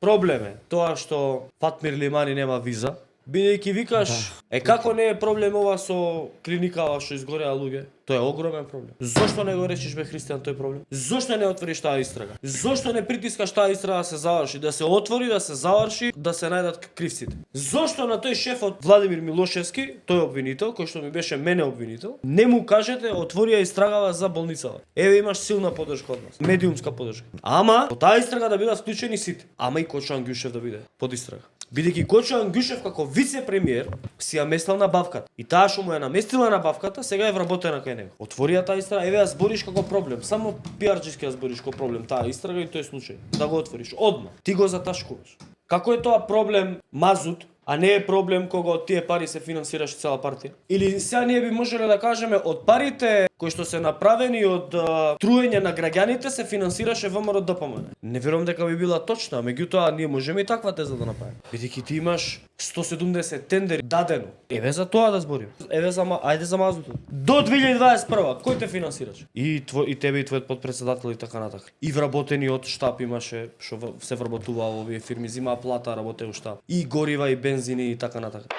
Проблем е тоа што Фатмир Лимани нема виза. Бидејќи викаш, како не е проблем ова со клиникава што изгореа луѓе? Тоа е огромен проблем. Зошто не го решиш бе Христијан тој проблем? Зошто не отвориш таа истрага? Зошто не притискаш таа истрага да се заврши, да се отвори, да се заврши, да се најдат кривците? Зошто на тој шефот Владимир Милошевски, тој обвинител, кој што ми беше мене обвинител, не му кажете отвори ја истрагава за болницава? Еве имаш силна поддршка од нас, медиумска поддршка. Ама во таа истрага да бидат вклучени сите, ама и Кочан Ѓушев да биде под истрага. Бидејќи Кочан Ѓушев како вице-премиер си ја местил на бавката. И таа што му ја наместила на бавката, сега е вработена кај него. Отвори ја таа истрага, еве ја збориш како проблем. Само пиарџиски ја збориш како проблем таа истрага и тој случај. Да го отвориш одма. Ти го заташкуваш. Како е тоа проблем мазут, а не е проблем кога од тие пари се финансираше цела партија? Или сега ние би можеле да кажеме од парите кои што се направени од труење на граѓаните се финансираше ВМРО ДПМН. Не верувам дека би била точна, меѓутоа ние можеме и таква теза да направиме. Бидејќи ти имаш 170 тендери дадено. Еве за тоа да зборим. Еве за ајде за мазутот. До 2021 кој те финансираше? И тебе и твојот потпредседател и така натака. И вработени од штаб имаше што се вработуваа овие фирми, зимаа плата, работеа у штаб. И горива и бензини и така натака.